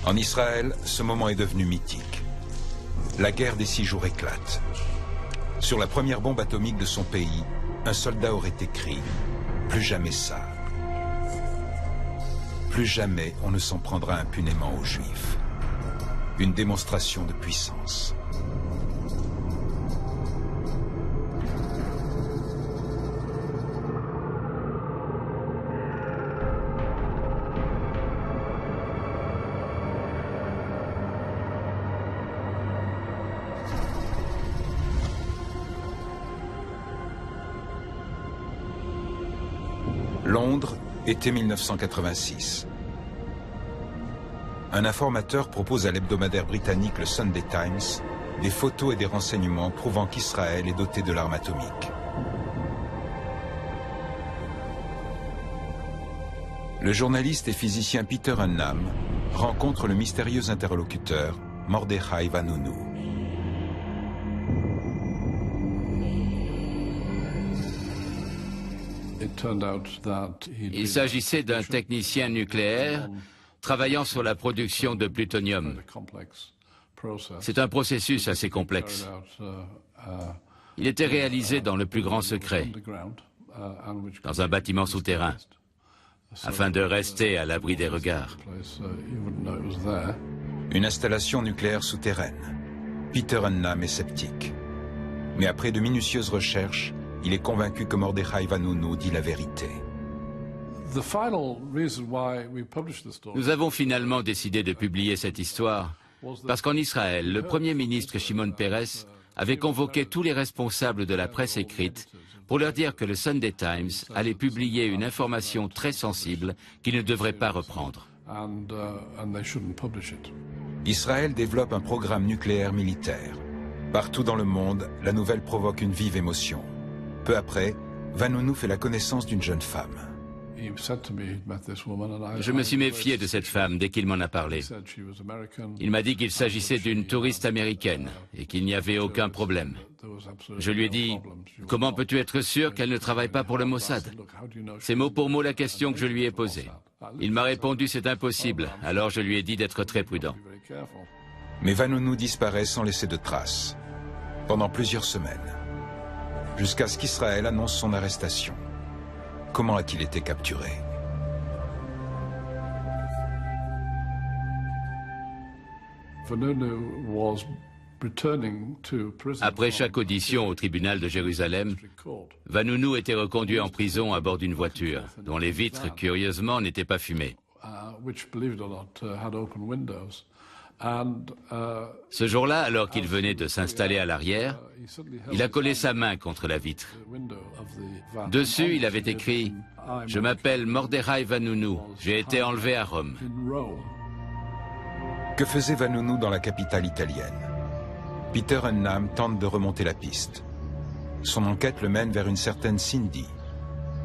En Israël, ce moment est devenu mythique. La guerre des 6 jours éclate. Sur la première bombe atomique de son pays, un soldat aurait écrit « Plus jamais ça. Plus jamais on ne s'en prendra impunément aux Juifs. » Une démonstration de puissance. Londres, été 1986. Un informateur propose à l'hebdomadaire britannique le Sunday Times des photos et des renseignements prouvant qu'Israël est doté de l'arme atomique. Le journaliste et physicien Peter Unnam rencontre le mystérieux interlocuteur Mordechai Vanunu. Il s'agissait d'un technicien nucléaire travaillant sur la production de plutonium. C'est un processus assez complexe. Il était réalisé dans le plus grand secret, dans un bâtiment souterrain, afin de rester à l'abri des regards. Une installation nucléaire souterraine. Peter Unnam est sceptique. Mais après de minutieuses recherches, il est convaincu que Mordechai Vanunu dit la vérité. Nous avons finalement décidé de publier cette histoire parce qu'en Israël, le Premier ministre Shimon Peres avait convoqué tous les responsables de la presse écrite pour leur dire que le Sunday Times allait publier une information très sensible qu'ils ne devraient pas reprendre. Israël développe un programme nucléaire militaire. Partout dans le monde, la nouvelle provoque une vive émotion. Peu après, Vanunu fait la connaissance d'une jeune femme. Je me suis méfié de cette femme dès qu'il m'en a parlé. Il m'a dit qu'il s'agissait d'une touriste américaine et qu'il n'y avait aucun problème. Je lui ai dit « Comment peux-tu être sûr qu'elle ne travaille pas pour le Mossad ?» C'est mot pour mot la question que je lui ai posée. Il m'a répondu « C'est impossible », alors je lui ai dit d'être très prudent. Mais Vanunu disparaît sans laisser de traces, pendant plusieurs semaines, jusqu'à ce qu'Israël annonce son arrestation. Comment a-t-il été capturé? Après chaque audition au tribunal de Jérusalem, Vanunu était reconduit en prison à bord d'une voiture, dont les vitres, curieusement, n'étaient pas fumées. Ce jour-là, alors qu'il venait de s'installer à l'arrière, il a collé sa main contre la vitre. Dessus, il avait écrit « Je m'appelle Mordechai Vanunu, j'ai été enlevé à Rome ». Que faisait Vanunu dans la capitale italienne? Peter Unnam tente de remonter la piste. Son enquête le mène vers une certaine Cindy.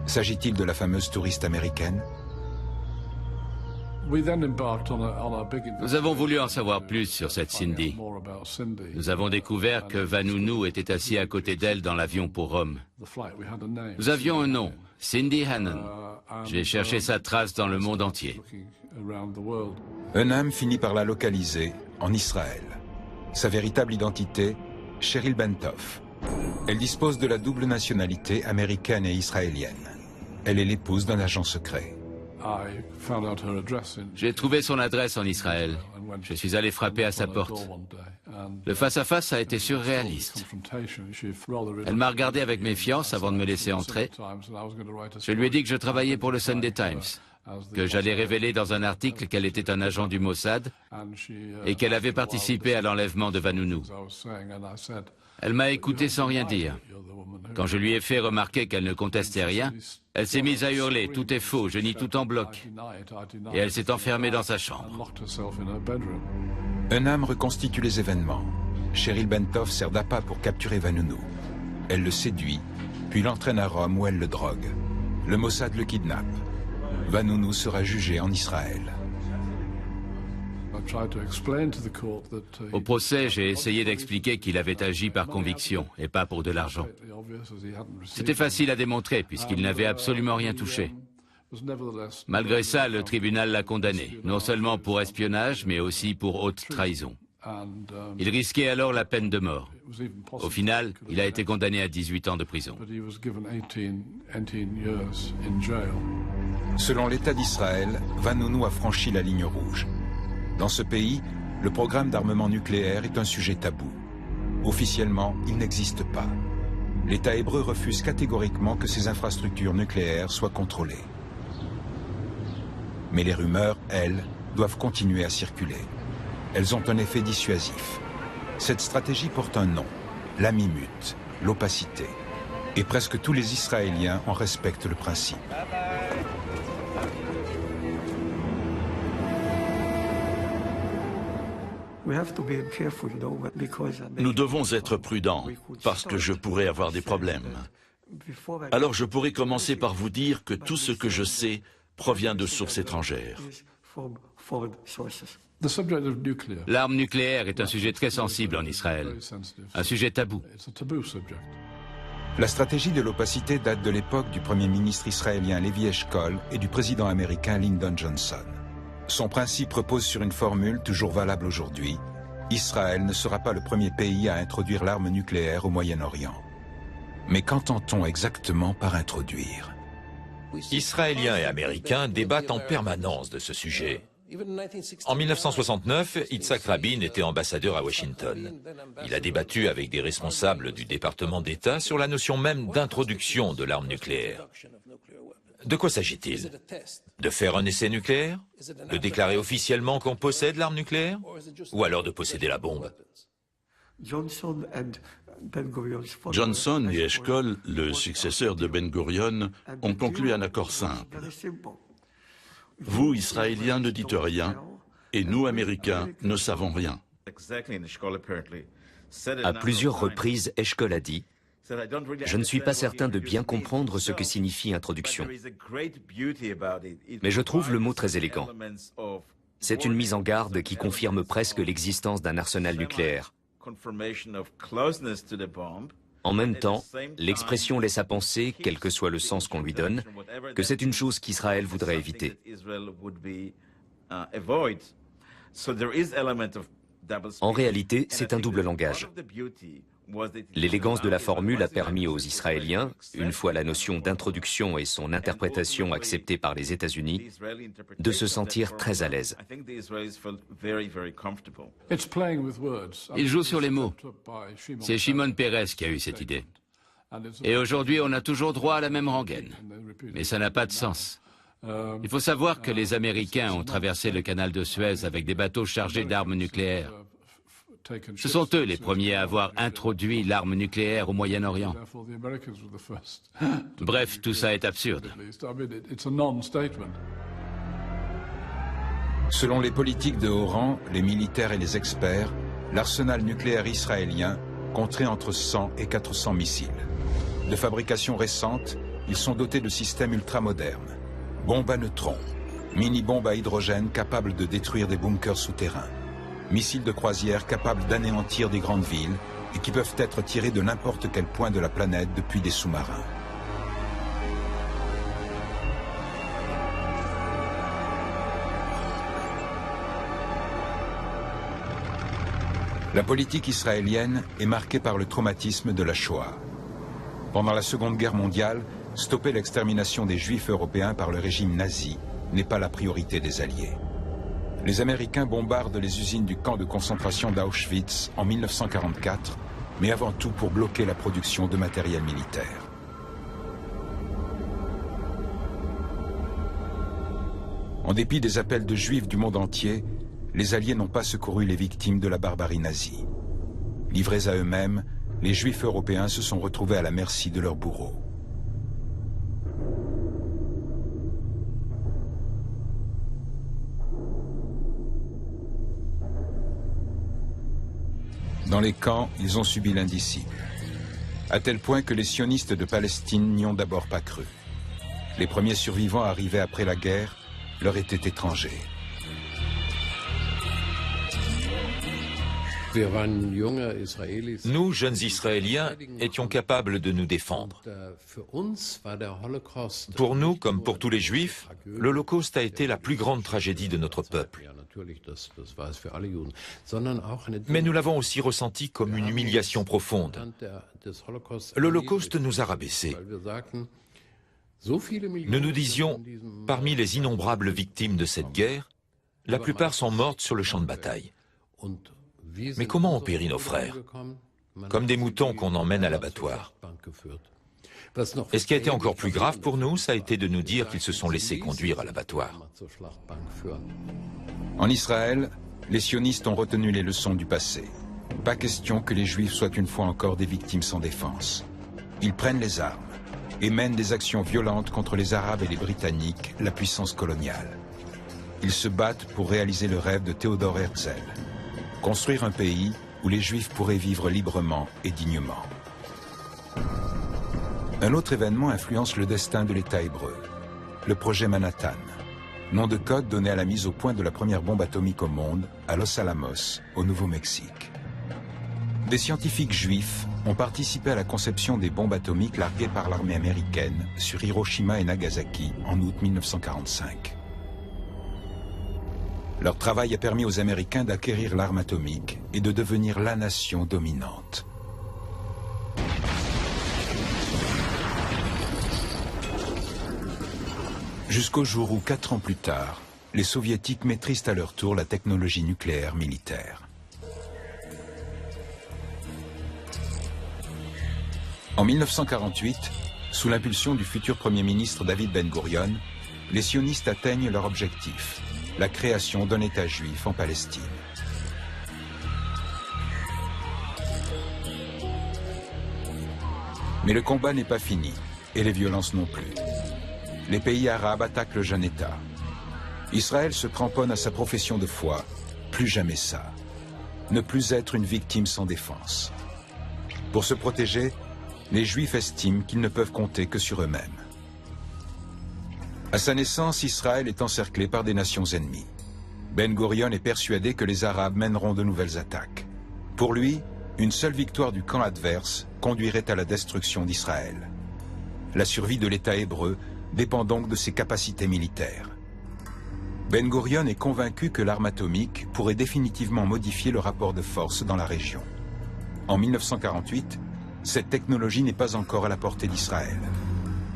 S'agit-il de la fameuse touriste américaine? Nous avons voulu en savoir plus sur cette Cindy. Nous avons découvert que Vanunu était assis à côté d'elle dans l'avion pour Rome. Nous avions un nom, Cindy Hannon. J'ai cherché sa trace dans le monde entier. Unnam finit par la localiser en Israël. Sa véritable identité, Cheryl Bentoff. Elle dispose de la double nationalité américaine et israélienne. Elle est l'épouse d'un agent secret. J'ai trouvé son adresse en Israël. Je suis allé frapper à sa porte. Le face-à-face a été surréaliste. Elle m'a regardé avec méfiance avant de me laisser entrer. Je lui ai dit que je travaillais pour le Sunday Times, que j'allais révéler dans un article qu'elle était un agent du Mossad et qu'elle avait participé à l'enlèvement de Vanunu. Elle m'a écouté sans rien dire. Quand je lui ai fait remarquer qu'elle ne contestait rien, elle s'est mise à hurler « Tout est faux, je nie tout en bloc ». Et elle s'est enfermée dans sa chambre. Unnam reconstitue les événements. Cheryl Bentoff sert d'appât pour capturer Vanunu. Elle le séduit, puis l'entraîne à Rome où elle le drogue. Le Mossad le kidnappe. Vanunu sera jugé en Israël. Au procès, j'ai essayé d'expliquer qu'il avait agi par conviction et pas pour de l'argent. C'était facile à démontrer puisqu'il n'avait absolument rien touché. Malgré ça, le tribunal l'a condamné, non seulement pour espionnage, mais aussi pour haute trahison. Il risquait alors la peine de mort. Au final, il a été condamné à 18 ans de prison. Selon l'État d'Israël, Vanunu a franchi la ligne rouge. Dans ce pays, le programme d'armement nucléaire est un sujet tabou. Officiellement, il n'existe pas. L'État hébreu refuse catégoriquement que ses infrastructures nucléaires soient contrôlées. Mais les rumeurs, elles, doivent continuer à circuler. Elles ont un effet dissuasif. Cette stratégie porte un nom, l'amimut, l'opacité. Et presque tous les Israéliens en respectent le principe. Nous devons être prudents, parce que je pourrais avoir des problèmes. Alors je pourrais commencer par vous dire que tout ce que je sais provient de sources étrangères. L'arme nucléaire est un sujet très sensible en Israël, un sujet tabou. La stratégie de l'opacité date de l'époque du Premier ministre israélien Levi Eshkol et du président américain Lyndon Johnson. Son principe repose sur une formule toujours valable aujourd'hui. Israël ne sera pas le premier pays à introduire l'arme nucléaire au Moyen-Orient. Mais qu'entend-on exactement par introduire? Israéliens et Américains débattent en permanence de ce sujet. En 1969, Yitzhak Rabin était ambassadeur à Washington. Il a débattu avec des responsables du département d'État sur la notion même d'introduction de l'arme nucléaire. De quoi s'agit-il? De faire un essai nucléaire? De déclarer officiellement qu'on possède l'arme nucléaire? Ou alors de posséder la bombe? Johnson et Eshkol, le successeur de Ben Gurion, ont conclu un accord simple. Vous, Israéliens, ne dites rien, et nous, Américains, ne savons rien. À plusieurs reprises, Eshkol a dit « Je ne suis pas certain de bien comprendre ce que signifie introduction. Mais je trouve le mot très élégant. C'est une mise en garde qui confirme presque l'existence d'un arsenal nucléaire. En même temps, l'expression laisse à penser, quel que soit le sens qu'on lui donne, que c'est une chose qu'Israël voudrait éviter. En réalité, c'est un double langage. L'élégance de la formule a permis aux Israéliens, une fois la notion d'introduction et son interprétation acceptée par les États-Unis, de se sentir très à l'aise. Il joue sur les mots. C'est Shimon Peres qui a eu cette idée. Et aujourd'hui, on a toujours droit à la même rengaine. Mais ça n'a pas de sens. Il faut savoir que les Américains ont traversé le canal de Suez avec des bateaux chargés d'armes nucléaires. Ce sont eux les premiers à avoir introduit l'arme nucléaire au Moyen-Orient. Bref, tout ça est absurde. Selon les politiques de haut rang, les militaires et les experts, l'arsenal nucléaire israélien compterait entre 100 et 400 missiles. De fabrication récente, ils sont dotés de systèmes ultramodernes. Bombes à neutrons, mini-bombes à hydrogène capables de détruire des bunkers souterrains. Missiles de croisière capables d'anéantir des grandes villes et qui peuvent être tirés de n'importe quel point de la planète depuis des sous-marins. La politique israélienne est marquée par le traumatisme de la Shoah. Pendant la Seconde Guerre mondiale, stopper l'extermination des Juifs européens par le régime nazi n'est pas la priorité des Alliés. Les Américains bombardent les usines du camp de concentration d'Auschwitz en 1944, mais avant tout pour bloquer la production de matériel militaire. En dépit des appels de Juifs du monde entier, les Alliés n'ont pas secouru les victimes de la barbarie nazie. Livrés à eux-mêmes, les Juifs européens se sont retrouvés à la merci de leurs bourreaux. Dans les camps, ils ont subi l'indicible, à tel point que les sionistes de Palestine n'y ont d'abord pas cru. Les premiers survivants arrivés après la guerre leur étaient étrangers. Nous, jeunes Israéliens, étions capables de nous défendre. Pour nous, comme pour tous les Juifs, l'Holocauste a été la plus grande tragédie de notre peuple. Mais nous l'avons aussi ressenti comme une humiliation profonde. L'Holocauste nous a rabaissés. Nous nous disions, parmi les innombrables victimes de cette guerre, la plupart sont mortes sur le champ de bataille. Mais comment ont péri nos frères? Comme des moutons qu'on emmène à l'abattoir. Et ce qui a été encore plus grave pour nous, ça a été de nous dire qu'ils se sont laissés conduire à l'abattoir. En Israël, les sionistes ont retenu les leçons du passé. Pas question que les Juifs soient une fois encore des victimes sans défense. Ils prennent les armes et mènent des actions violentes contre les Arabes et les Britanniques, la puissance coloniale. Ils se battent pour réaliser le rêve de Théodore Herzl, construire un pays où les Juifs pourraient vivre librement et dignement. Un autre événement influence le destin de l'État hébreu, le projet Manhattan, nom de code donné à la mise au point de la première bombe atomique au monde, à Los Alamos, au Nouveau-Mexique. Des scientifiques juifs ont participé à la conception des bombes atomiques larguées par l'armée américaine sur Hiroshima et Nagasaki en août 1945. Leur travail a permis aux Américains d'acquérir l'arme atomique et de devenir la nation dominante. Jusqu'au jour où, 4 ans plus tard, les Soviétiques maîtrisent à leur tour la technologie nucléaire militaire. En 1948, sous l'impulsion du futur Premier ministre David Ben-Gurion, les sionistes atteignent leur objectif, la création d'un État juif en Palestine. Mais le combat n'est pas fini, et les violences non plus. Les pays arabes attaquent le jeune État. Israël se cramponne à sa profession de foi, plus jamais ça. Ne plus être une victime sans défense. Pour se protéger, les Juifs estiment qu'ils ne peuvent compter que sur eux-mêmes. À sa naissance, Israël est encerclé par des nations ennemies. Ben-Gurion est persuadé que les Arabes mèneront de nouvelles attaques. Pour lui, une seule victoire du camp adverse conduirait à la destruction d'Israël. La survie de l'État hébreu dépend donc de ses capacités militaires. Ben-Gurion est convaincu que l'arme atomique pourrait définitivement modifier le rapport de force dans la région. En 1948, cette technologie n'est pas encore à la portée d'Israël.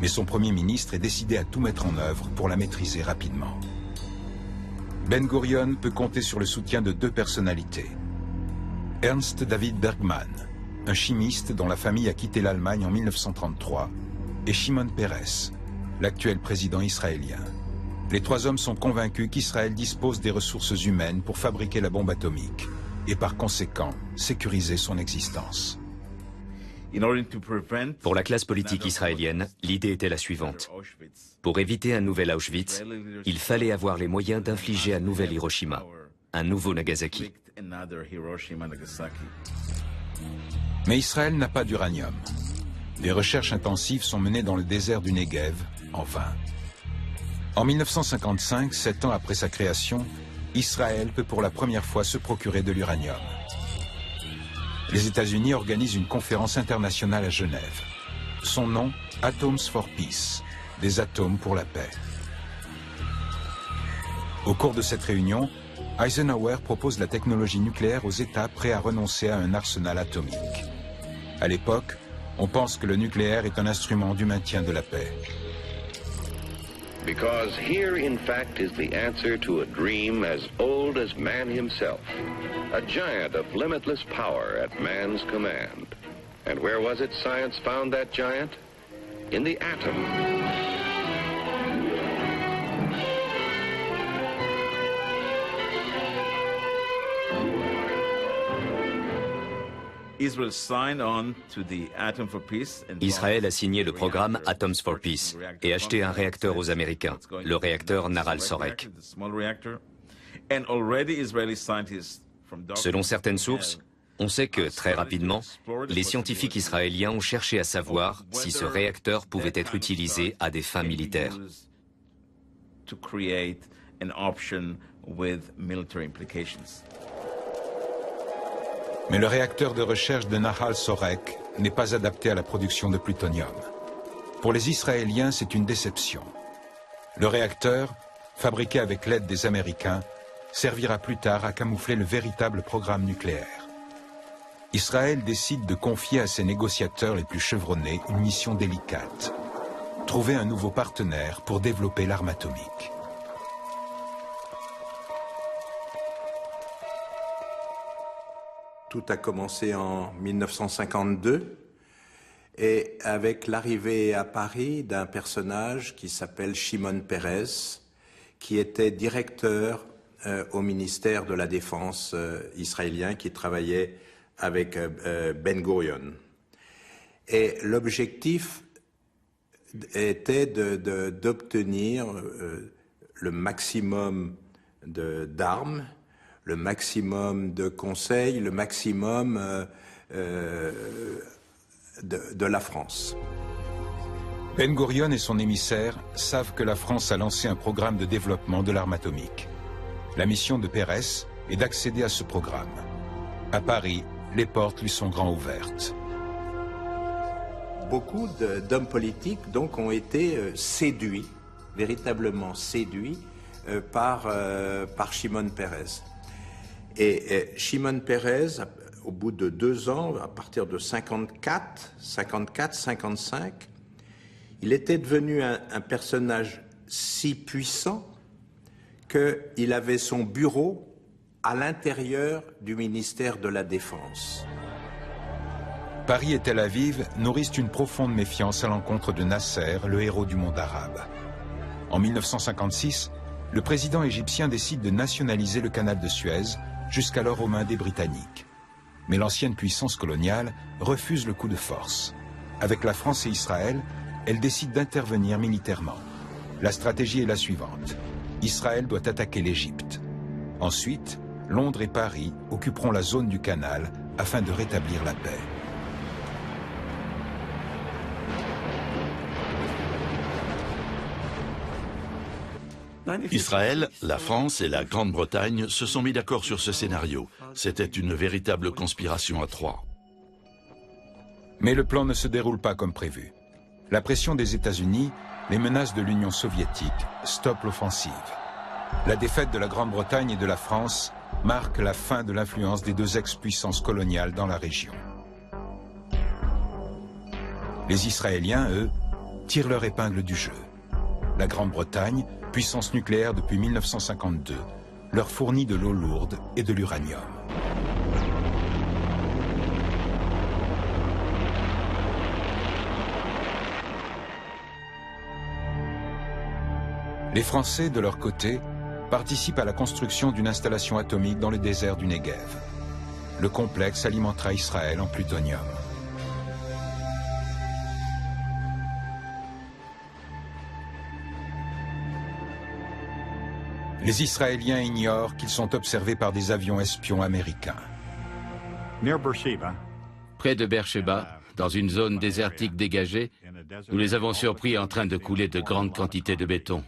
Mais son Premier ministre est décidé à tout mettre en œuvre pour la maîtriser rapidement. Ben-Gurion peut compter sur le soutien de 2 personnalités. Ernst David Bergman, un chimiste dont la famille a quitté l'Allemagne en 1933, et Shimon Peres, l'actuel président israélien. Les 3 hommes sont convaincus qu'Israël dispose des ressources humaines pour fabriquer la bombe atomique et par conséquent sécuriser son existence. Pour la classe politique israélienne, l'idée était la suivante. Pour éviter un nouvel Auschwitz, il fallait avoir les moyens d'infliger un nouvel Hiroshima, un nouveau Nagasaki. Mais Israël n'a pas d'uranium. Des recherches intensives sont menées dans le désert du Negev, en vain. En 1955, 7 ans après sa création, Israël peut pour la première fois se procurer de l'uranium. Les États-Unis organisent une conférence internationale à Genève. Son nom, Atoms for Peace, des atomes pour la paix. Au cours de cette réunion, Eisenhower propose la technologie nucléaire aux États prêts à renoncer à un arsenal atomique. À l'époque, on pense que le nucléaire est un instrument du maintien de la paix. Because here, in fact, is the answer to a dream as old as man himself. A giant of limitless power at man's command. And where was it science found that giant? In the atom. Israël a signé le programme Atoms for Peace et acheté un réacteur aux Américains, le réacteur Naral Sorek. Selon certaines sources, on sait que, très rapidement, les scientifiques israéliens ont cherché à savoir si ce réacteur pouvait être utilisé à des fins militaires. Mais le réacteur de recherche de Nahal Sorek n'est pas adapté à la production de plutonium. Pour les Israéliens, c'est une déception. Le réacteur, fabriqué avec l'aide des Américains, servira plus tard à camoufler le véritable programme nucléaire. Israël décide de confier à ses négociateurs les plus chevronnés une mission délicate. Trouver un nouveau partenaire pour développer l'arme atomique. Tout a commencé en 1952 et avec l'arrivée à Paris d'un personnage qui s'appelle Shimon Peres, qui était directeur au ministère de la Défense israélien, qui travaillait avec Ben Gurion. Et l'objectif était d'obtenir le maximum d'armes, le maximum de conseils, le maximum de la France. Ben Gurion et son émissaire savent que la France a lancé un programme de développement de l'arme atomique. La mission de Peres est d'accéder à ce programme. À Paris, les portes lui sont grand ouvertes. Beaucoup d'hommes politiques donc ont été séduits, véritablement séduits par Shimon Peres. Et Shimon Peres, au bout de 2 ans, à partir de 54-55, il était devenu un personnage si puissant qu'il avait son bureau à l'intérieur du ministère de la Défense. Paris et Tel Aviv nourrissent une profonde méfiance à l'encontre de Nasser, le héros du monde arabe. En 1956, le président égyptien décide de nationaliser le canal de Suez, jusqu'alors aux mains des Britanniques. Mais l'ancienne puissance coloniale refuse le coup de force. Avec la France et Israël, elle décide d'intervenir militairement. La stratégie est la suivante. Israël doit attaquer l'Égypte. Ensuite, Londres et Paris occuperont la zone du canal afin de rétablir la paix. Israël, la France et la Grande-Bretagne se sont mis d'accord sur ce scénario. C'était une véritable conspiration à 3. Mais le plan ne se déroule pas comme prévu. La pression des États-Unis, les menaces de l'Union soviétique stoppent l'offensive. La défaite de la Grande-Bretagne et de la France marque la fin de l'influence des 2 ex-puissances coloniales dans la région. Les Israéliens, eux, tirent leur épingle du jeu. La Grande-Bretagne, puissance nucléaire depuis 1952, leur fournit de l'eau lourde et de l'uranium. Les Français, de leur côté, participent à la construction d'une installation atomique dans le désert du Negev. Le complexe alimentera Israël en plutonium. Les Israéliens ignorent qu'ils sont observés par des avions espions américains. Près de Beersheba, dans une zone désertique dégagée, nous les avons surpris en train de couler de grandes quantités de béton.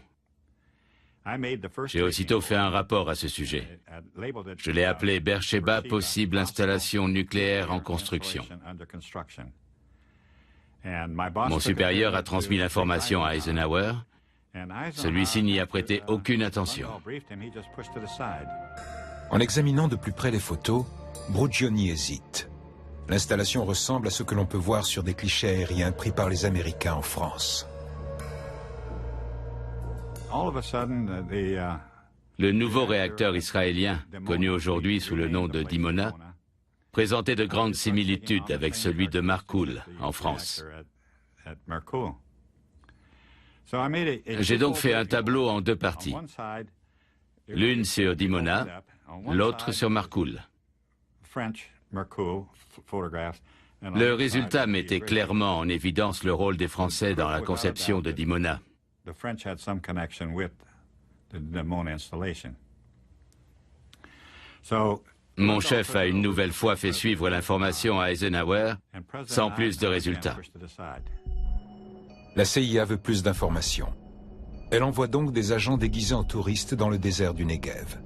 J'ai aussitôt fait un rapport à ce sujet. Je l'ai appelé Beersheba, possible installation nucléaire en construction. Mon supérieur a transmis l'information à Eisenhower. Celui-ci n'y a prêté aucune attention. En examinant de plus près les photos, Brugioni hésite. L'installation ressemble à ce que l'on peut voir sur des clichés aériens pris par les Américains en France. Le nouveau réacteur israélien, connu aujourd'hui sous le nom de Dimona, présentait de grandes similitudes avec celui de Marcoule, en France. J'ai donc fait un tableau en 2 parties. L'une sur Dimona, l'autre sur Marcoule. Le résultat mettait clairement en évidence le rôle des Français dans la conception de Dimona. Mon chef a une nouvelle fois fait suivre l'information à Eisenhower, sans plus de résultats. La CIA veut plus d'informations. Elle envoie donc des agents déguisés en touristes dans le désert du Negev.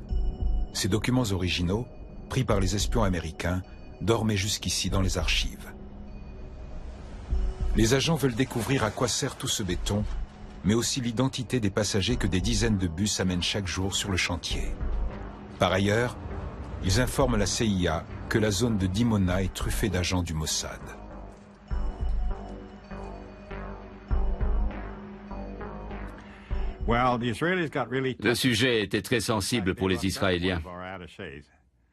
Ces documents originaux, pris par les espions américains, dormait jusqu'ici dans les archives. Les agents veulent découvrir à quoi sert tout ce béton, mais aussi l'identité des passagers que des dizaines de bus amènent chaque jour sur le chantier. Par ailleurs, ils informent la CIA que la zone de Dimona est truffée d'agents du Mossad. Le sujet était très sensible pour les Israéliens.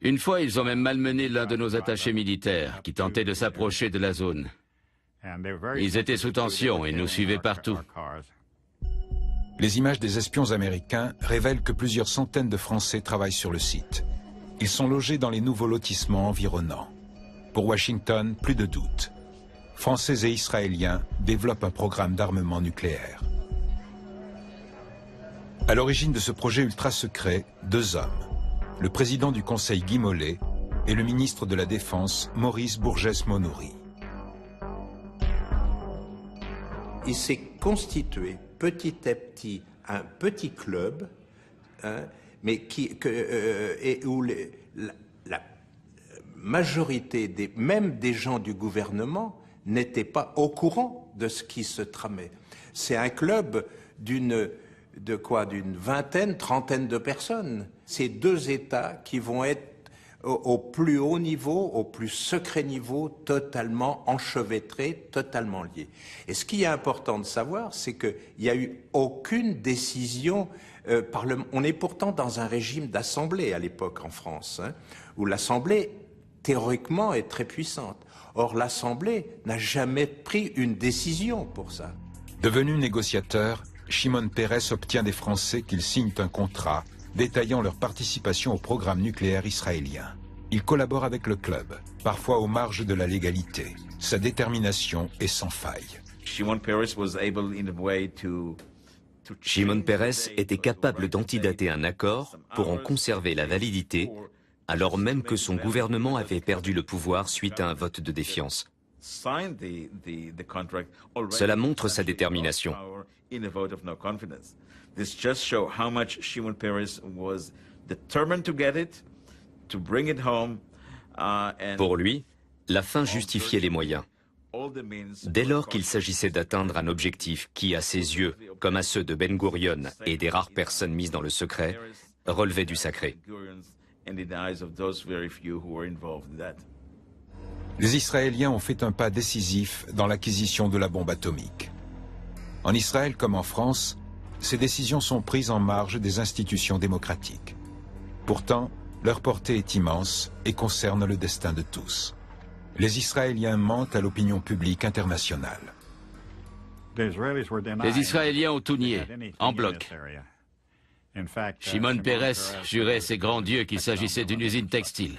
Une fois, ils ont même malmené l'un de nos attachés militaires qui tentait de s'approcher de la zone. Ils étaient sous tension et nous suivaient partout. Les images des espions américains révèlent que plusieurs centaines de Français travaillent sur le site. Ils sont logés dans les nouveaux lotissements environnants. Pour Washington, plus de doute. Français et Israéliens développent un programme d'armement nucléaire. À l'origine de ce projet ultra secret, deux hommes. Le président du Conseil Guy Mollet et le ministre de la Défense Maurice Bourgès-Monouri. Il s'est constitué petit à petit un petit club, mais où la majorité, même des gens du gouvernement, n'étaient pas au courant de ce qui se tramait. C'est un club d'une vingtaine, trentaine de personnes. C'est deux États qui vont être au plus haut niveau, au plus secret niveau, totalement enchevêtrés, totalement liés. Et ce qui est important de savoir, c'est qu'il n'y a eu aucune décision on est pourtant dans un régime d'assemblée à l'époque en France, où l'assemblée, théoriquement, est très puissante. Or, l'assemblée n'a jamais pris une décision pour ça. Devenu négociateur, Shimon Peres obtient des Français qu'ils signent un contrat détaillant leur participation au programme nucléaire israélien. Il collabore avec le club, parfois aux marges de la légalité. Sa détermination est sans faille. Shimon Peres était capable d'antidater un accord pour en conserver la validité, alors même que son gouvernement avait perdu le pouvoir suite à un vote de défiance. Cela montre sa détermination. This just shows how much Shimon Peres was determined to get it, to bring it home. Pour lui, la fin justifiait les moyens. Dès lors qu'il s'agissait d'atteindre un objectif qui, à ses yeux, comme à ceux de Ben Gurion et des rares personnes mises dans le secret, relevait du sacré. Les Israéliens ont fait un pas décisif dans l'acquisition de la bombe atomique. En Israël comme en France, ces décisions sont prises en marge des institutions démocratiques. Pourtant, leur portée est immense et concerne le destin de tous. Les Israéliens mentent à l'opinion publique internationale. Les Israéliens ont tout nié, en bloc. Shimon Peres jurait ses grands dieux qu'il s'agissait d'une usine textile.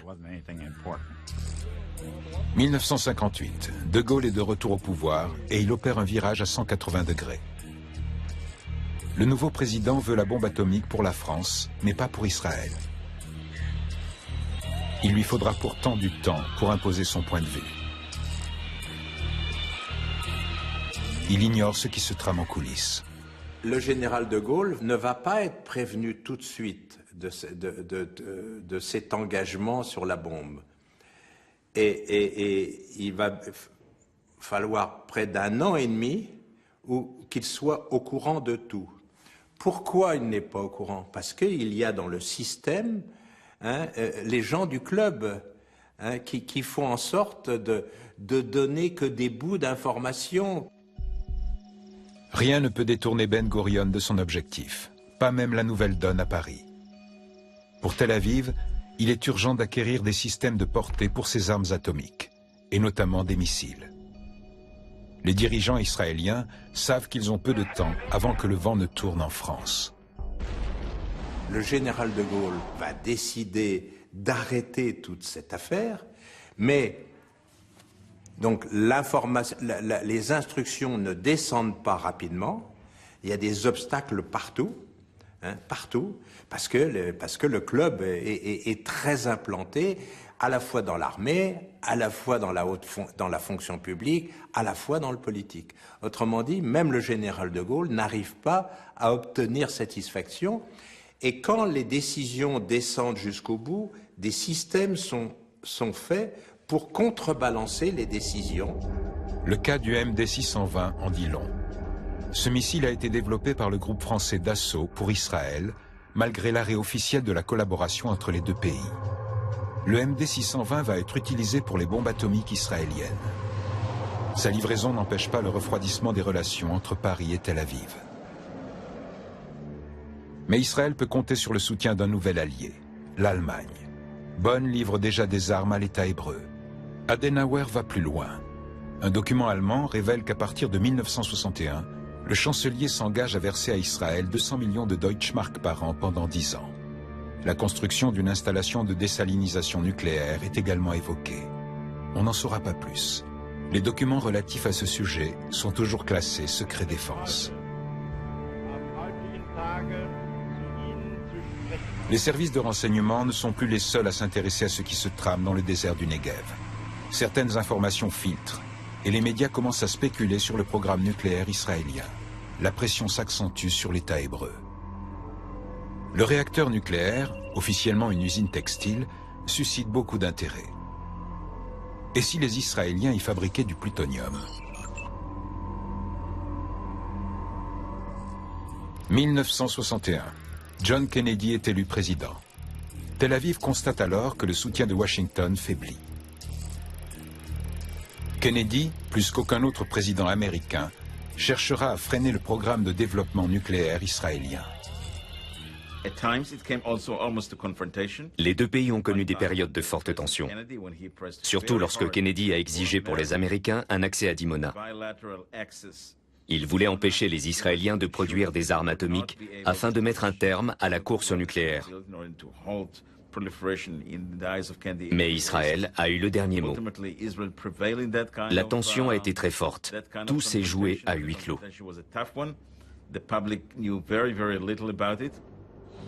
1958, De Gaulle est de retour au pouvoir et il opère un virage à 180 degrés. Le nouveau président veut la bombe atomique pour la France, mais pas pour Israël. Il lui faudra pourtant du temps pour imposer son point de vue. Il ignore ce qui se trame en coulisses. Le général de Gaulle ne va pas être prévenu tout de suite de cet engagement sur la bombe. Et il va falloir près d'un an et demi qu'il soit au courant de tout. Pourquoi il n'est pas au courant? Parce qu'il y a dans le système les gens du club qui font en sorte de donner que des bouts d'informations. Rien ne peut détourner Ben Gurion de son objectif, pas même la nouvelle donne à Paris. Pour Tel Aviv, il est urgent d'acquérir des systèmes de portée pour ses armes atomiques, et notamment des missiles. Les dirigeants israéliens savent qu'ils ont peu de temps avant que le vent ne tourne en France. Le général de Gaulle va décider d'arrêter toute cette affaire, mais donc les instructions ne descendent pas rapidement, il y a des obstacles partout, partout, parce que le club est très implanté, à la fois dans l'armée, à la fois dans la fonction publique, à la fois dans le politique. Autrement dit, même le général de Gaulle n'arrive pas à obtenir satisfaction. Et quand les décisions descendent jusqu'au bout, des systèmes sont faits pour contrebalancer les décisions. Le cas du MD-620 en dit long. Ce missile a été développé par le groupe français Dassault pour Israël, malgré l'arrêt officiel de la collaboration entre les deux pays. Le MD-620 va être utilisé pour les bombes atomiques israéliennes. Sa livraison n'empêche pas le refroidissement des relations entre Paris et Tel Aviv. Mais Israël peut compter sur le soutien d'un nouvel allié, l'Allemagne. Bonn livre déjà des armes à l'État hébreu. Adenauer va plus loin. Un document allemand révèle qu'à partir de 1961, le chancelier s'engage à verser à Israël 200 millions de Deutschmark par an pendant 10 ans. La construction d'une installation de désalinisation nucléaire est également évoquée. On n'en saura pas plus. Les documents relatifs à ce sujet sont toujours classés secret défense. Les services de renseignement ne sont plus les seuls à s'intéresser à ce qui se trame dans le désert du Negev. Certaines informations filtrent et les médias commencent à spéculer sur le programme nucléaire israélien. La pression s'accentue sur l'État hébreu. Le réacteur nucléaire, officiellement une usine textile, suscite beaucoup d'intérêt. Et si les Israéliens y fabriquaient du plutonium? 1961. John Kennedy est élu président. Tel Aviv constate alors que le soutien de Washington faiblit. Kennedy, plus qu'aucun autre président américain, cherchera à freiner le programme de développement nucléaire israélien. Les deux pays ont connu des périodes de forte tension, surtout lorsque Kennedy a exigé pour les Américains un accès à Dimona. Il voulait empêcher les Israéliens de produire des armes atomiques afin de mettre un terme à la course au nucléaire. Mais Israël a eu le dernier mot. La tension a été très forte. Tout s'est joué à huis clos.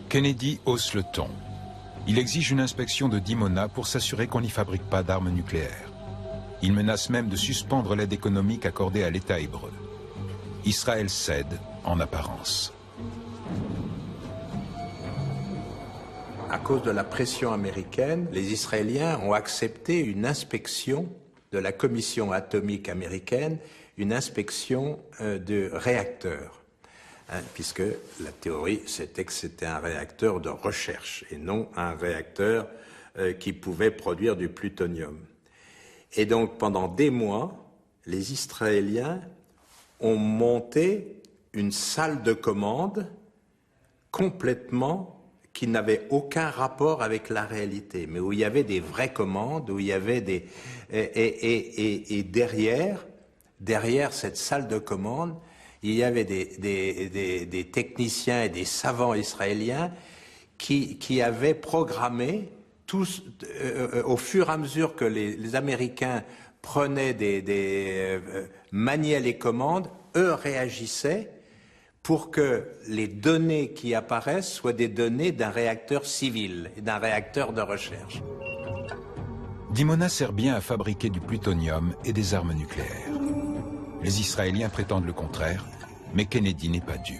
Kennedy hausse le ton. Il exige une inspection de Dimona pour s'assurer qu'on n'y fabrique pas d'armes nucléaires. Il menace même de suspendre l'aide économique accordée à l'État hébreu. Israël cède en apparence. À cause de la pression américaine, les Israéliens ont accepté une inspection de la Commission atomique américaine, une inspection de réacteurs. Puisque la théorie, c'était que c'était un réacteur de recherche et non un réacteur qui pouvait produire du plutonium. Et donc, pendant des mois, les Israéliens ont monté une salle de commande complètement qui n'avait aucun rapport avec la réalité, mais où il y avait des vraies commandes, où il y avait des... Et derrière cette salle de commande, il y avait des techniciens et des savants israéliens qui avaient programmé, tous, au fur et à mesure que les Américains prenaient maniaient les commandes, eux réagissaient pour que les données qui apparaissent soient des données d'un réacteur civil et d'un réacteur de recherche. Dimona sert bien à fabriquer du plutonium et des armes nucléaires. Les Israéliens prétendent le contraire, mais Kennedy n'est pas dupe.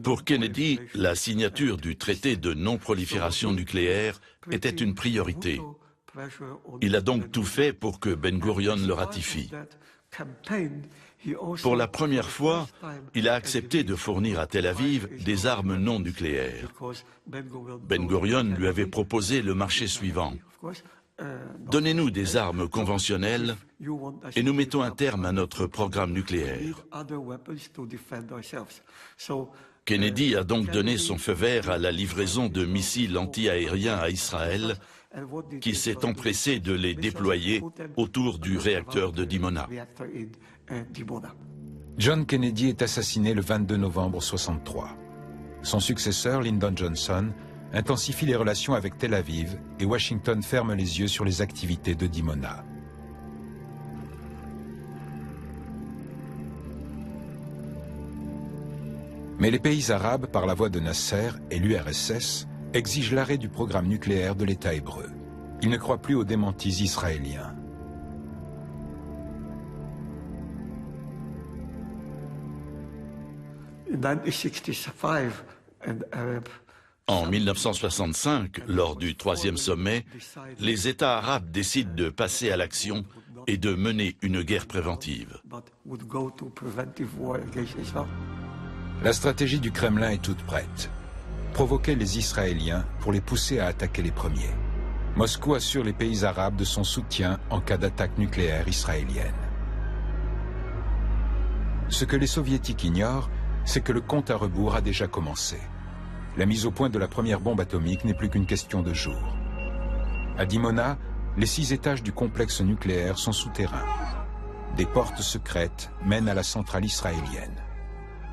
Pour Kennedy, la signature du traité de non-prolifération nucléaire était une priorité. Il a donc tout fait pour que Ben-Gurion le ratifie. Pour la première fois, il a accepté de fournir à Tel Aviv des armes non nucléaires. Ben-Gurion lui avait proposé le marché suivant. Donnez-nous des armes conventionnelles et nous mettons un terme à notre programme nucléaire. Kennedy a donc donné son feu vert à la livraison de missiles anti-aériens à Israël, qui s'est empressé de les déployer autour du réacteur de Dimona. John Kennedy est assassiné le 22 novembre 1963. Son successeur, Lyndon Johnson, intensifie les relations avec Tel Aviv et Washington ferme les yeux sur les activités de Dimona. Mais les pays arabes, par la voix de Nasser et l'URSS, exigent l'arrêt du programme nucléaire de l'État hébreu. Ils ne croient plus aux démentis israéliens. En 1965, lors du troisième sommet, les États arabes décident de passer à l'action et de mener une guerre préventive. La stratégie du Kremlin est toute prête. Provoquer les Israéliens pour les pousser à attaquer les premiers. Moscou assure les pays arabes de son soutien en cas d'attaque nucléaire israélienne. Ce que les Soviétiques ignorent, c'est que le compte à rebours a déjà commencé. La mise au point de la première bombe atomique n'est plus qu'une question de jours. À Dimona, les 6 étages du complexe nucléaire sont souterrains. Des portes secrètes mènent à la centrale israélienne.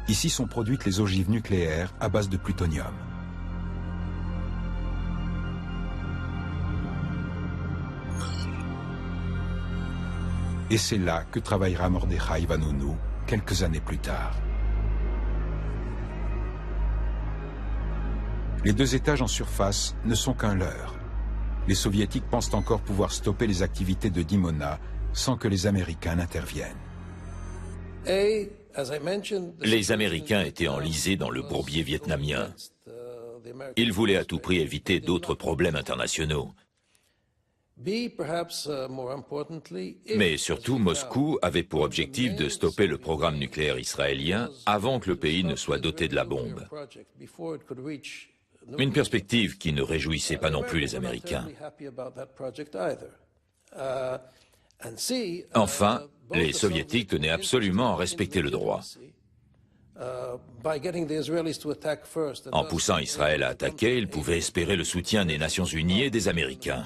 Ici sont produites les ogives nucléaires à base de plutonium. Et c'est là que travaillera Mordechai Vanunu quelques années plus tard. Les 2 étages en surface ne sont qu'un leurre. Les Soviétiques pensent encore pouvoir stopper les activités de Dimona sans que les Américains n'interviennent. Les Américains étaient enlisés dans le bourbier vietnamien. Ils voulaient à tout prix éviter d'autres problèmes internationaux. Mais surtout, Moscou avait pour objectif de stopper le programme nucléaire israélien avant que le pays ne soit doté de la bombe. Une perspective qui ne réjouissait pas non plus les Américains. Enfin, les Soviétiques tenaient absolument à respecter le droit. En poussant Israël à attaquer, ils pouvaient espérer le soutien des Nations Unies et des Américains.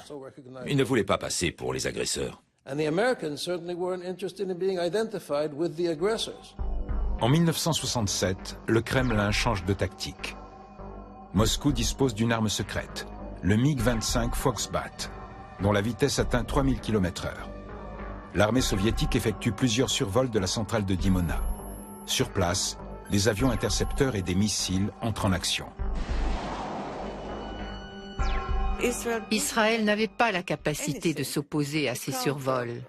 Ils ne voulaient pas passer pour les agresseurs. En 1967, le Kremlin change de tactique. Moscou dispose d'une arme secrète, le MiG-25 Foxbat, dont la vitesse atteint 3000 km/h. L'armée soviétique effectue plusieurs survols de la centrale de Dimona. Sur place, des avions intercepteurs et des missiles entrent en action. Israël n'avait pas la capacité de s'opposer à ces survols.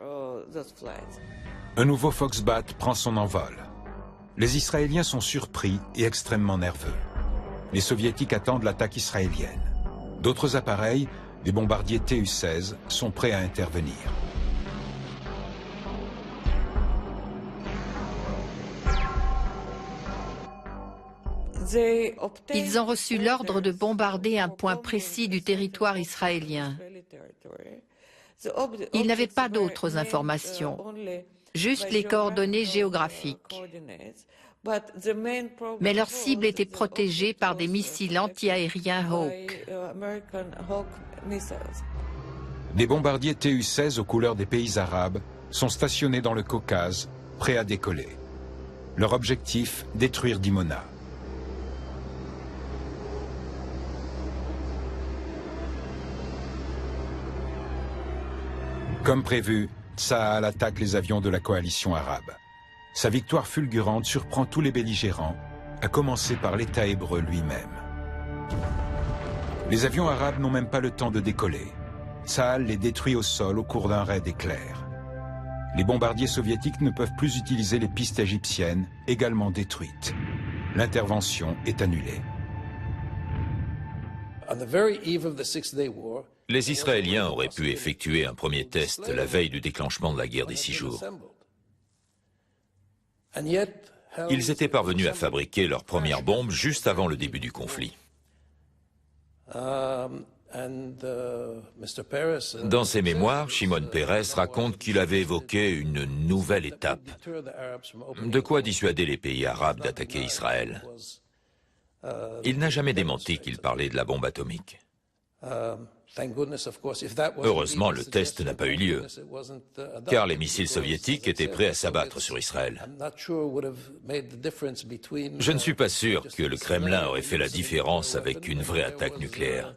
Un nouveau Foxbat prend son envol. Les Israéliens sont surpris et extrêmement nerveux. Les Soviétiques attendent l'attaque israélienne. D'autres appareils, des bombardiers Tu-16, sont prêts à intervenir. Ils ont reçu l'ordre de bombarder un point précis du territoire israélien. Ils n'avaient pas d'autres informations, juste les coordonnées géographiques. Mais leur cible était protégée par des missiles anti-aériens Hawk. Des bombardiers Tu-16 aux couleurs des pays arabes sont stationnés dans le Caucase, prêts à décoller. Leur objectif, détruire Dimona. Comme prévu, Tsahal attaque les avions de la coalition arabe. Sa victoire fulgurante surprend tous les belligérants, à commencer par l'État hébreu lui-même. Les avions arabes n'ont même pas le temps de décoller. Tsahal les détruit au sol au cours d'un raid éclair. Les bombardiers soviétiques ne peuvent plus utiliser les pistes égyptiennes, également détruites. L'intervention est annulée. Les Israéliens auraient pu effectuer un premier test la veille du déclenchement de la guerre des 6 jours. Ils étaient parvenus à fabriquer leur première bombe juste avant le début du conflit. Dans ses mémoires, Shimon Peres raconte qu'il avait évoqué une nouvelle étape. De quoi dissuader les pays arabes d'attaquer Israël. Il n'a jamais démenti qu'il parlait de la bombe atomique. Heureusement, le test n'a pas eu lieu, car les missiles soviétiques étaient prêts à s'abattre sur Israël. Je ne suis pas sûr que le Kremlin aurait fait la différence avec une vraie attaque nucléaire.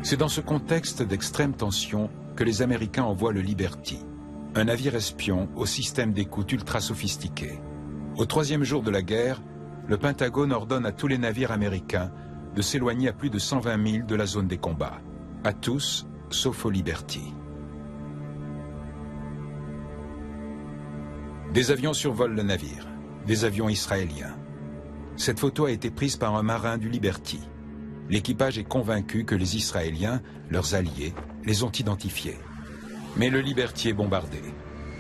C'est dans ce contexte d'extrême tension que les Américains envoient le Liberty, un navire espion au système d'écoute ultra sophistiqué. Au 3e jour de la guerre, le Pentagone ordonne à tous les navires américains de s'éloigner à plus de 120 milles de la zone des combats. À tous, sauf au Liberty. Des avions survolent le navire, des avions israéliens. Cette photo a été prise par un marin du Liberty. L'équipage est convaincu que les Israéliens, leurs alliés, les ont identifiés. Mais le Liberty est bombardé.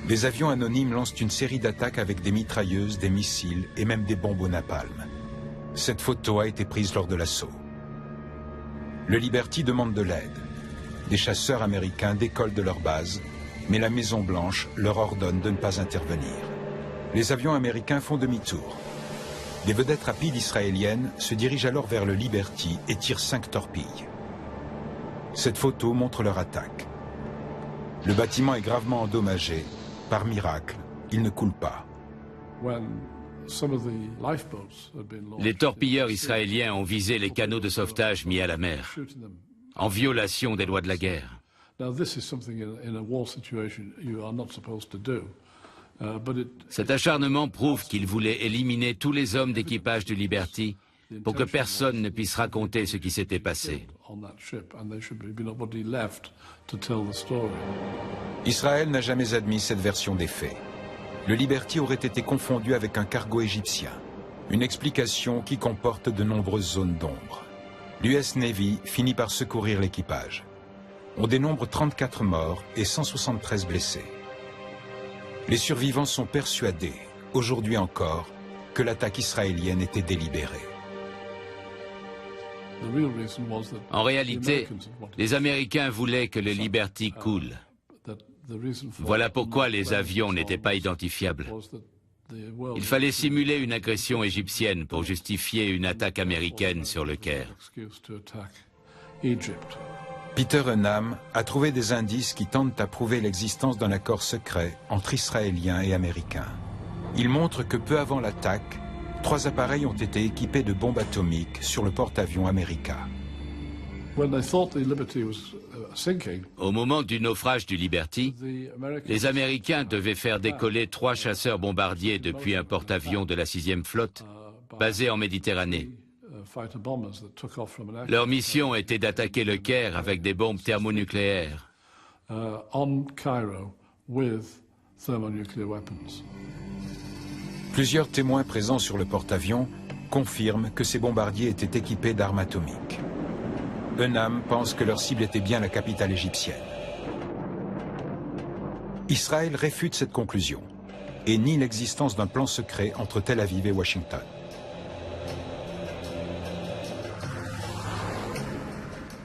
Des avions anonymes lancent une série d'attaques avec des mitrailleuses, des missiles et même des bombes au napalm. Cette photo a été prise lors de l'assaut. Le Liberty demande de l'aide. Des chasseurs américains décollent de leur base, mais la Maison-Blanche leur ordonne de ne pas intervenir. Les avions américains font demi-tour. Des vedettes rapides israéliennes se dirigent alors vers le Liberty et tirent 5 torpilles. Cette photo montre leur attaque. Le bâtiment est gravement endommagé. Par miracle, il ne coule pas. Les torpilleurs israéliens ont visé les canaux de sauvetage mis à la mer, en violation des lois de la guerre. Cet acharnement prouve qu'ils voulaient éliminer tous les hommes d'équipage du Liberty pour que personne ne puisse raconter ce qui s'était passé. Israël n'a jamais admis cette version des faits. Le Liberty aurait été confondu avec un cargo égyptien, une explication qui comporte de nombreuses zones d'ombre. L'US Navy finit par secourir l'équipage. On dénombre 34 morts et 173 blessés. Les survivants sont persuadés, aujourd'hui encore, que l'attaque israélienne était délibérée. En réalité, les Américains voulaient que le Liberty coule. Voilà pourquoi les avions n'étaient pas identifiables. Il fallait simuler une agression égyptienne pour justifier une attaque américaine sur le Caire. Peter Unam a trouvé des indices qui tentent à prouver l'existence d'un accord secret entre Israéliens et Américains. Il montre que peu avant l'attaque, 3 appareils ont été équipés de bombes atomiques sur le porte-avions America. Au moment du naufrage du Liberty, les Américains devaient faire décoller 3 chasseurs bombardiers depuis un porte-avions de la 6e flotte, basé en Méditerranée. Leur mission était d'attaquer le Caire avec des bombes thermonucléaires. Plusieurs témoins présents sur le porte-avions confirment que ces bombardiers étaient équipés d'armes atomiques. Unam pense que leur cible était bien la capitale égyptienne. Israël réfute cette conclusion et nie l'existence d'un plan secret entre Tel Aviv et Washington.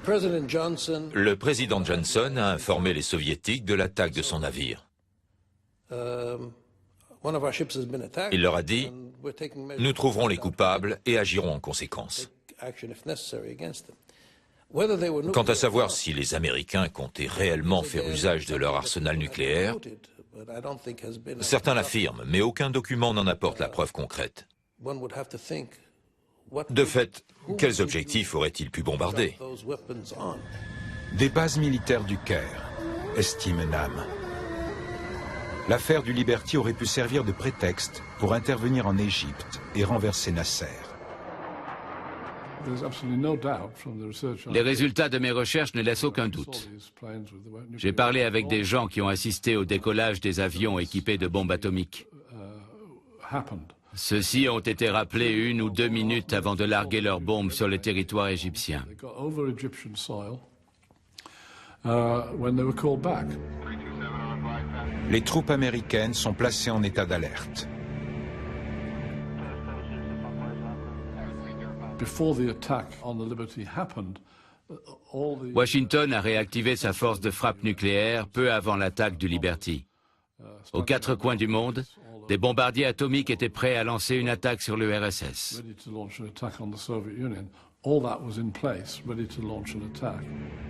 Le président Johnson a informé les Soviétiques de l'attaque de son navire. Il leur a dit « Nous trouverons les coupables et agirons en conséquence ». Quant à savoir si les Américains comptaient réellement faire usage de leur arsenal nucléaire, certains l'affirment, mais aucun document n'en apporte la preuve concrète. De fait, quels objectifs auraient-ils pu bombarder? Des bases militaires du Caire, estime Unam. L'affaire du Liberty aurait pu servir de prétexte pour intervenir en Égypte et renverser Nasser. Les résultats de mes recherches ne laissent aucun doute. J'ai parlé avec des gens qui ont assisté au décollage des avions équipés de bombes atomiques. Ceux-ci ont été rappelés 1 ou 2 minutes avant de larguer leurs bombes sur le territoire égyptien. Les troupes américaines sont placées en état d'alerte. Washington a réactivé sa force de frappe nucléaire peu avant l'attaque du Liberty. Aux 4 coins du monde, des bombardiers atomiques étaient prêts à lancer une attaque sur le RSS.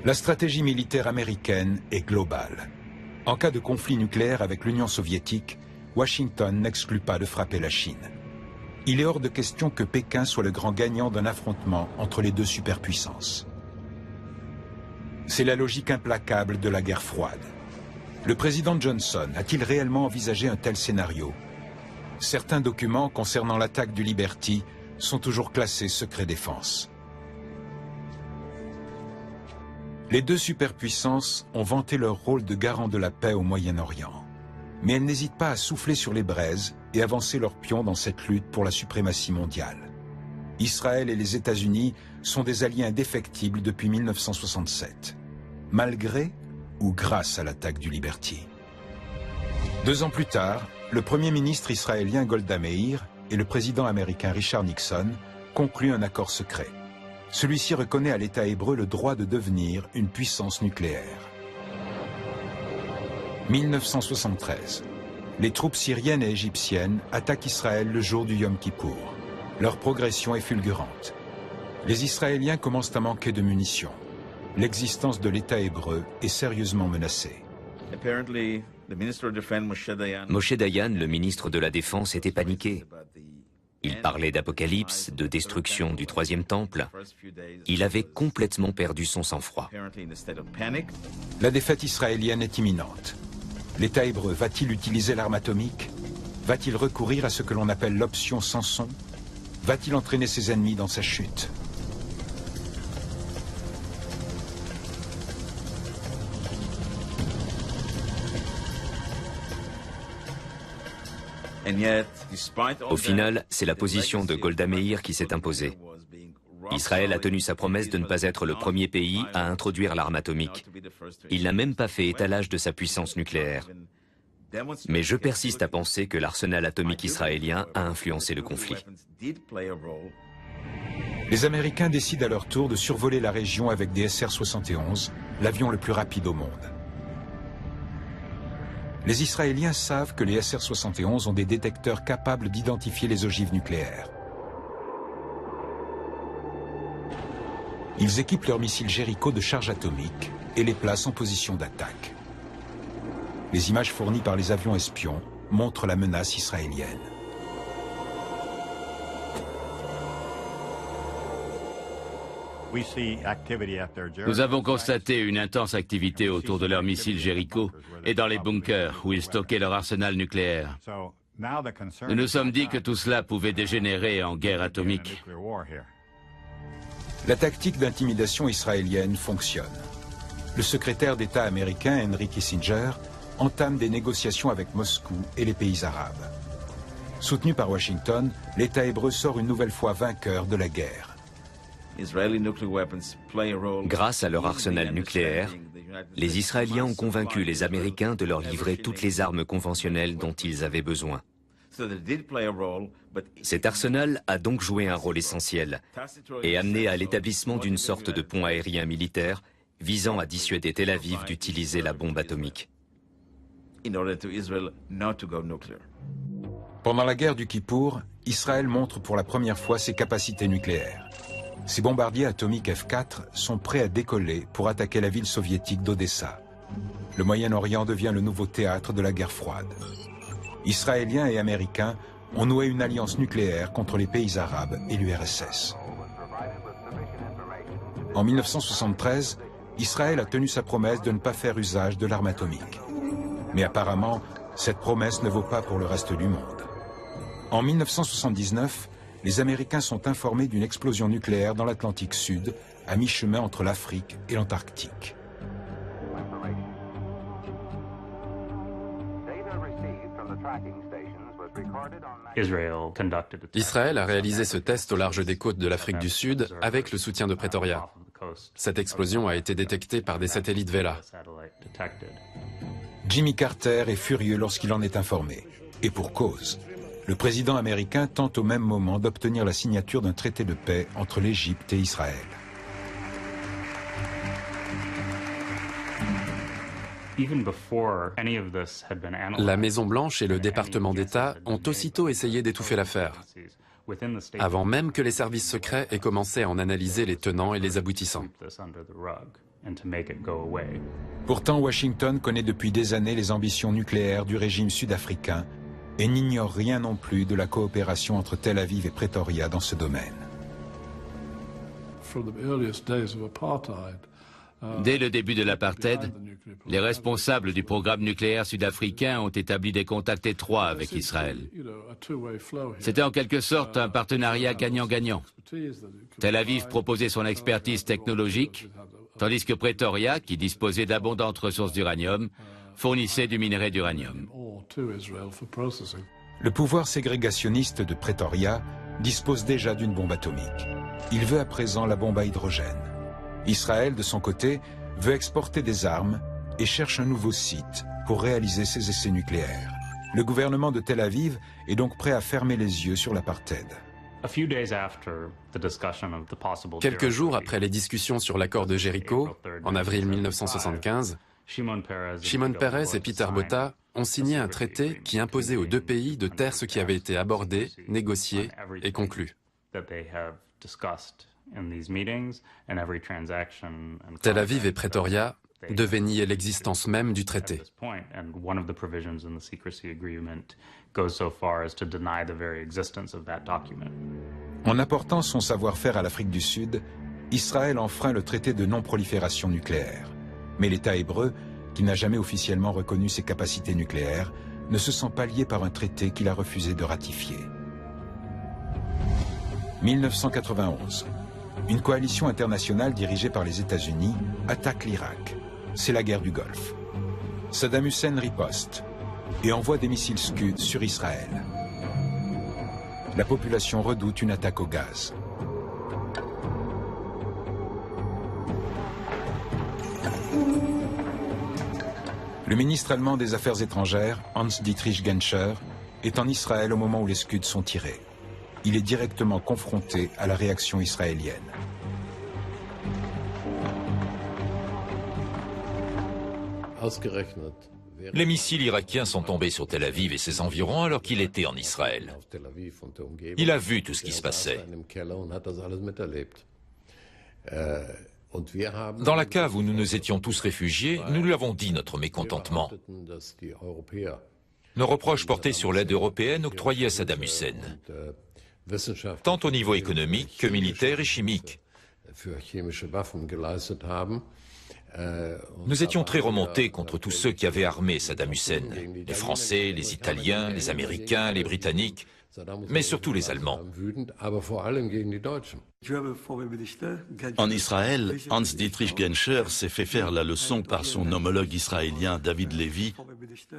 La stratégie militaire américaine est globale. En cas de conflit nucléaire avec l'Union soviétique, Washington n'exclut pas de frapper la Chine. Il est hors de question que Pékin soit le grand gagnant d'un affrontement entre les 2 superpuissances. C'est la logique implacable de la guerre froide. Le président Johnson a-t-il réellement envisagé un tel scénario? Certains documents concernant l'attaque du Liberty sont toujours classés secret défense. Les 2 superpuissances ont vanté leur rôle de garant de la paix au Moyen-Orient. mais elles n'hésitent pas à souffler sur les braises et avancer leurs pions dans cette lutte pour la suprématie mondiale. Israël et les États-Unis sont des alliés indéfectibles depuis 1967, malgré ou grâce à l'attaque du Liberty. 2 ans plus tard, le premier ministre israélien Golda Meir et le président américain Richard Nixon concluent un accord secret. Celui-ci reconnaît à l'État hébreu le droit de devenir une puissance nucléaire. 1973. Les troupes syriennes et égyptiennes attaquent Israël le jour du Yom Kippour. Leur progression est fulgurante. Les Israéliens commencent à manquer de munitions. L'existence de l'État hébreu est sérieusement menacée. Moshe Dayan, le ministre de la Défense, était paniqué. Il parlait d'apocalypse, de destruction du troisième temple. Il avait complètement perdu son sang-froid. La défaite israélienne est imminente. L'État hébreu va-t-il utiliser l'arme atomique? Va-t-il recourir à ce que l'on appelle l'option Samson? Va-t-il entraîner ses ennemis dans sa chute? Au final, c'est la position de Golda Meir qui s'est imposée. Israël a tenu sa promesse de ne pas être le premier pays à introduire l'arme atomique. Il n'a même pas fait étalage de sa puissance nucléaire. Mais je persiste à penser que l'arsenal atomique israélien a influencé le conflit. Les Américains décident à leur tour de survoler la région avec des SR-71, l'avion le plus rapide au monde. Les Israéliens savent que les SR-71 ont des détecteurs capables d'identifier les ogives nucléaires. Ils équipent leurs missiles Jericho de charges atomiques et les placent en position d'attaque. Les images fournies par les avions espions montrent la menace israélienne. Nous avons constaté une intense activité autour de leurs missiles Jericho et dans les bunkers où ils stockaient leur arsenal nucléaire. Nous nous sommes dit que tout cela pouvait dégénérer en guerre atomique. La tactique d'intimidation israélienne fonctionne. Le secrétaire d'État américain Henry Kissinger entame des négociations avec Moscou et les pays arabes. Soutenu par Washington, l'État hébreu sort une nouvelle fois vainqueur de la guerre. Grâce à leur arsenal nucléaire, les Israéliens ont convaincu les Américains de leur livrer toutes les armes conventionnelles dont ils avaient besoin. Cet arsenal a donc joué un rôle essentiel et amené à l'établissement d'une sorte de pont aérien militaire visant à dissuader Tel Aviv d'utiliser la bombe atomique. Pendant la guerre du Kippour, Israël montre pour la première fois ses capacités nucléaires. Ces bombardiers atomiques F-4 sont prêts à décoller pour attaquer la ville soviétique d'Odessa. Le Moyen-Orient devient le nouveau théâtre de la guerre froide. Israéliens et Américains ont noué une alliance nucléaire contre les pays arabes et l'URSS. En 1973, Israël a tenu sa promesse de ne pas faire usage de l'arme atomique. Mais apparemment, cette promesse ne vaut pas pour le reste du monde. En 1979, les Américains sont informés d'une explosion nucléaire dans l'Atlantique Sud, à mi-chemin entre l'Afrique et l'Antarctique. Israël a réalisé ce test au large des côtes de l'Afrique du Sud avec le soutien de Pretoria. Cette explosion a été détectée par des satellites Vela. Jimmy Carter est furieux lorsqu'il en est informé. Et pour cause. Le président américain tente au même moment d'obtenir la signature d'un traité de paix entre l'Égypte et Israël. La Maison-Blanche et le département d'État ont aussitôt essayé d'étouffer l'affaire, avant même que les services secrets aient commencé à en analyser les tenants et les aboutissants. Pourtant, Washington connaît depuis des années les ambitions nucléaires du régime sud-africain et n'ignore rien non plus de la coopération entre Tel Aviv et Pretoria dans ce domaine. Dès le début de l'apartheid, les responsables du programme nucléaire sud-africain ont établi des contacts étroits avec Israël. C'était en quelque sorte un partenariat gagnant-gagnant. Tel Aviv proposait son expertise technologique, tandis que Pretoria, qui disposait d'abondantes ressources d'uranium, fournissait du minerai d'uranium. Le pouvoir ségrégationniste de Pretoria dispose déjà d'une bombe atomique. Il veut à présent la bombe à hydrogène. Israël, de son côté, veut exporter des armes et cherche un nouveau site pour réaliser ses essais nucléaires. Le gouvernement de Tel Aviv est donc prêt à fermer les yeux sur l'apartheid. Quelques jours après les discussions sur l'accord de Jéricho, en avril 1975, Shimon Peres et Peter Botta ont signé un traité qui imposait aux deux pays de taire ce qui avait été abordé, négocié et conclu. Tel Aviv et Pretoria devaient nier l'existence même du traité. En apportant son savoir-faire à l'Afrique du Sud, Israël enfreint le traité de non-prolifération nucléaire. Mais l'État hébreu, qui n'a jamais officiellement reconnu ses capacités nucléaires, ne se sent pas lié par un traité qu'il a refusé de ratifier. 1991. Une coalition internationale dirigée par les États-Unis attaque l'Irak. C'est la guerre du Golfe. Saddam Hussein riposte et envoie des missiles Scud sur Israël. La population redoute une attaque au gaz. Le ministre allemand des Affaires étrangères, Hans-Dietrich Genscher, est en Israël au moment où les Scuds sont tirés. Il est directement confronté à la réaction israélienne. Les missiles irakiens sont tombés sur Tel Aviv et ses environs alors qu'il était en Israël. Il a vu tout ce qui se passait. Dans la cave où nous nous étions tous réfugiés, nous lui avons dit notre mécontentement. Nos reproches portaient sur l'aide européenne octroyée à Saddam Hussein, tant au niveau économique que militaire et chimique. Nous étions très remontés contre tous ceux qui avaient armé Saddam Hussein, les Français, les Italiens, les Américains, les Britanniques, mais surtout les Allemands. En Israël, Hans-Dietrich Genscher s'est fait faire la leçon par son homologue israélien David Levy,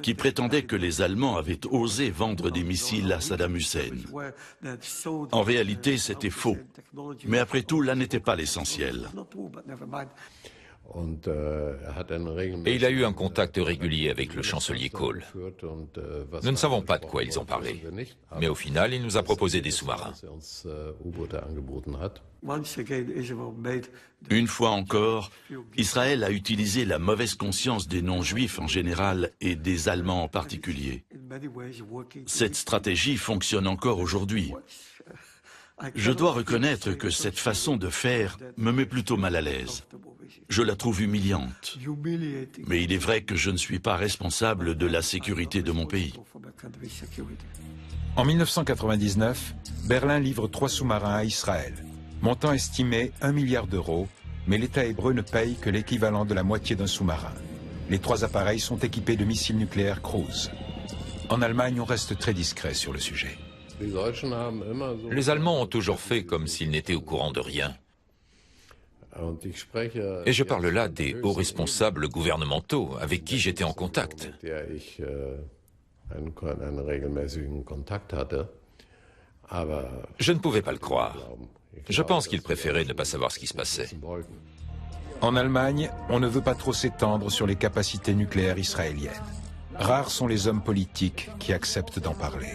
qui prétendait que les Allemands avaient osé vendre des missiles à Saddam Hussein. En réalité, c'était faux. Mais après tout, là n'était pas l'essentiel. Et il a eu un contact régulier avec le chancelier Kohl. Nous ne savons pas de quoi ils ont parlé, mais au final, il nous a proposé des sous-marins. Une fois encore, Israël a utilisé la mauvaise conscience des non-juifs en général et des Allemands en particulier. Cette stratégie fonctionne encore aujourd'hui. Je dois reconnaître que cette façon de faire me met plutôt mal à l'aise. Je la trouve humiliante. Mais il est vrai que je ne suis pas responsable de la sécurité de mon pays. En 1999, Berlin livre 3 sous-marins à Israël. Montant estimé 1 milliard d'euros, mais l'État hébreu ne paye que l'équivalent de la moitié d'un sous-marin. Les 3 appareils sont équipés de missiles nucléaires Kruse. En Allemagne, on reste très discret sur le sujet. Les Allemands ont toujours fait comme s'ils n'étaient au courant de rien. Et je parle là des hauts responsables gouvernementaux avec qui j'étais en contact. Je ne pouvais pas le croire. Je pense qu'ils préféraient ne pas savoir ce qui se passait. En Allemagne, on ne veut pas trop s'étendre sur les capacités nucléaires israéliennes. Rares sont les hommes politiques qui acceptent d'en parler.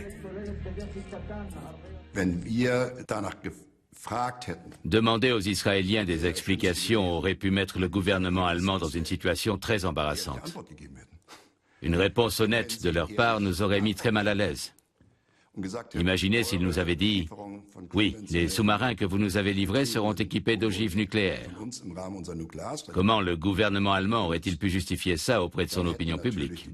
Demander aux Israéliens des explications aurait pu mettre le gouvernement allemand dans une situation très embarrassante. Une réponse honnête de leur part nous aurait mis très mal à l'aise. Imaginez s'ils nous avaient dit « Oui, les sous-marins que vous nous avez livrés seront équipés d'ogives nucléaires ». Comment le gouvernement allemand aurait-il pu justifier ça auprès de son opinion publique ?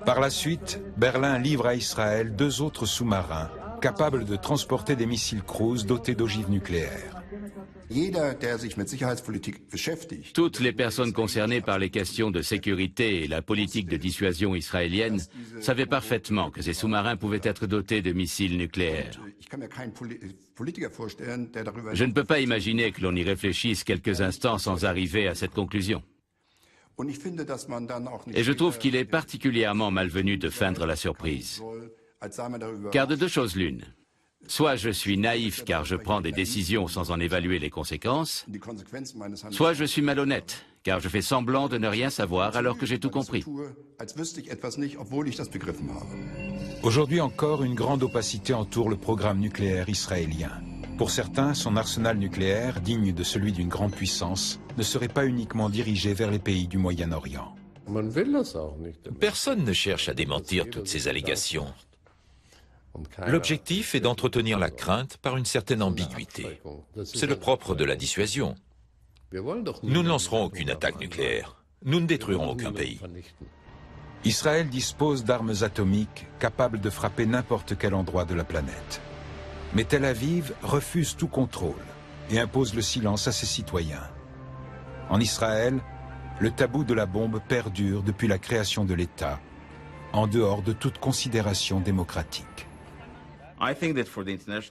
Par la suite, Berlin livre à Israël 2 autres sous-marins capables de transporter des missiles Kruse dotés d'ogives nucléaires. Toutes les personnes concernées par les questions de sécurité et la politique de dissuasion israélienne savaient parfaitement que ces sous-marins pouvaient être dotés de missiles nucléaires. Je ne peux pas imaginer que l'on y réfléchisse quelques instants sans arriver à cette conclusion. Et je trouve qu'il est particulièrement malvenu de feindre la surprise. Car de deux choses l'une. Soit je suis naïf car je prends des décisions sans en évaluer les conséquences, soit je suis malhonnête car je fais semblant de ne rien savoir alors que j'ai tout compris. Aujourd'hui encore, une grande opacité entoure le programme nucléaire israélien. Pour certains, son arsenal nucléaire, digne de celui d'une grande puissance, ne serait pas uniquement dirigé vers les pays du Moyen-Orient. Personne ne cherche à démentir toutes ces allégations. L'objectif est d'entretenir la crainte par une certaine ambiguïté. C'est le propre de la dissuasion. Nous ne lancerons aucune attaque nucléaire. Nous ne détruirons aucun pays. Israël dispose d'armes atomiques capables de frapper n'importe quel endroit de la planète. Mais Tel Aviv refuse tout contrôle et impose le silence à ses citoyens. En Israël, le tabou de la bombe perdure depuis la création de l'État, en dehors de toute considération démocratique.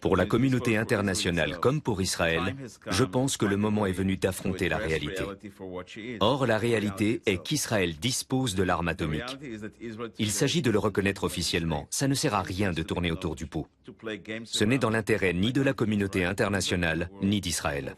Pour la communauté internationale comme pour Israël, je pense que le moment est venu d'affronter la réalité. Or, la réalité est qu'Israël dispose de l'arme atomique. Il s'agit de le reconnaître officiellement. Ça ne sert à rien de tourner autour du pot. Ce n'est dans l'intérêt ni de la communauté internationale, ni d'Israël.